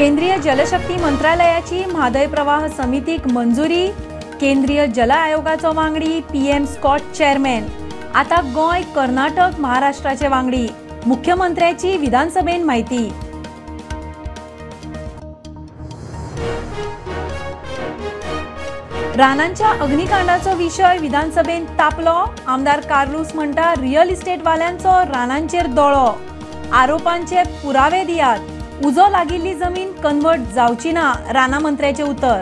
केंद्रीय जलशक्ती मंत्रालयाची म्हादय प्रवाह समितीक मंजुरी। केंद्रीय जल आयोगाचो वांगडी पीएम स्कॉट चेअरमॅन। आता गोय, कर्नाटक, महाराष्ट्राचे वांगडी। मुख्यमंत्र्याची विधानसभेन माहिती। रानांच्या अग्निकांडाचो विषय विधानसभेन तापलो। आमदार कार्लूस म्हणटा रियल इस्टेट वाल्यांचो रानांचेर दोळो। आरोपांचे पुरावे दियात। उजो लागिल्ली जमीन कन्वर्ट जावची ना, राना मंत्र्याचे उतर।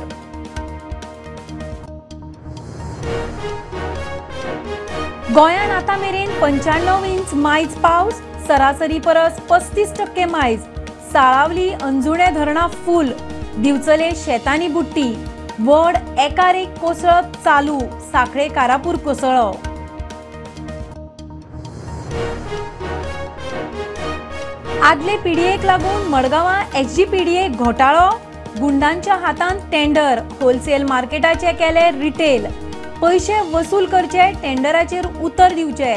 गोयान आता मेरेन 95 इंच मायज पावस, सरासरी परस 35% मायज। साळावली, अंजुणे धरणा फुल, दिवचले शेतांनी बुट्टी। वड एकार एक कोसळप चालू, साखळे कारापूर कोसळ्ळो। आदले पिडयेक लागून मडगांवां एचजीपीडीए घोटाळो। गुंडांच्या हातांत टेंडर, होलसेल मार्केटाचे केले रिटेल। पैसे वसूल करचे, टेंडराचेर उतर दिवचे।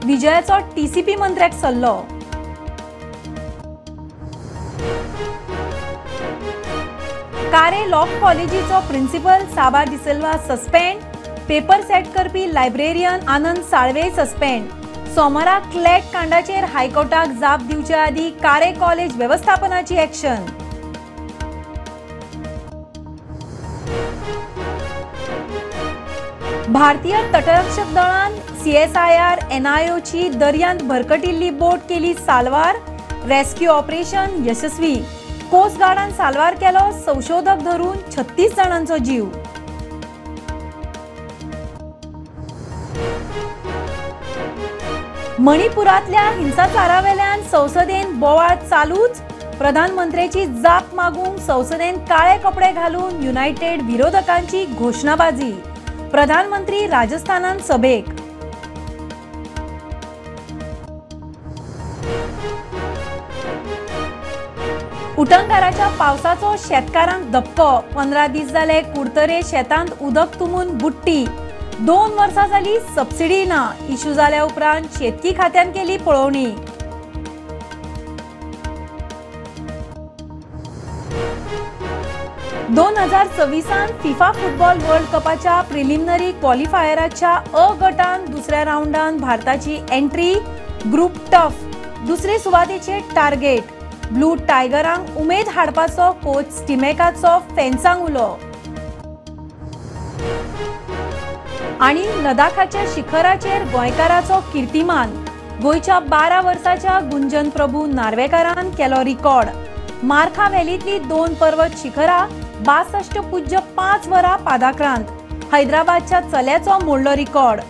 विजयाचो टीसीपी मंत्र्याक सल्लो। कारे लॉ कॉलेजीचो प्रिन्सिपल साबा डिसिल्वा सस्पेंड। पेपर सेट करपी लायब्रेरियन आनंद साळवे सस्पेंड। सोमारा क्लॅट कांडाचेर हायकोर्टाक जाप दिवचे आदी कारे कॉलेज व्यवस्थापनाची ॲक्शन। भारतीय तटरक्षक दळान सीएसआयआर एनआयओची दर्यांत भरकटिल्ली बोट केली साल्वार। रेस्क्यू ऑपरेशन यशस्वी। कोस्ट गार्डान साल्वार केलो, संशोधक धरून 36 जणांचो जीव। मणिपुरातल्या हिंसाचारावेल्यान संसदेन बोवाळ चालूच। प्रधानमंत्र्याची जाप मागूंक संसदेन काळे कपडे घालून युनायटेड विरोधकांची घोषणाबाजी। प्रधानमंत्री राजस्थानान सभेक। उटंगाराच्या पावसाचो शेतकारांक धपको। 15 दीस जाले कुडतरे शेतांत उदक तुंबून बुट्टी। 2 वर्सां जाली सबसिडी ना। इश्यू जाल्या उपरांत शेतकी खात्यान केली पळोवणी। दोन 2026 फिफा फुटबॉल वर्ल्ड कपाच्या प्रिलिमिनरी क्वॉलिफायराच्या अ गटान दुसऱ्या राउंडान भारताची एंट्री। Group tough. दुसरे सुवातेचे टार्गेट। ब्लू टायगरांक उमेद हाडपाचो कोच स्टिमेकाचो फॅन्सांक उलो। आणि लडाखाच्या शिखराचेर गोंयकाराचो कीर्तिमान। गोयच्या 12 वर्साच्या गुंजन प्रभू नार्वेकारान केलो रिकॉर्ड। मार्खा व्हॅलीतली 2 पर्वत शिखरा 62.5 वरां पादाक्रांत। हैदराबादच्या चल्याचो मोडलो रिकॉर्ड।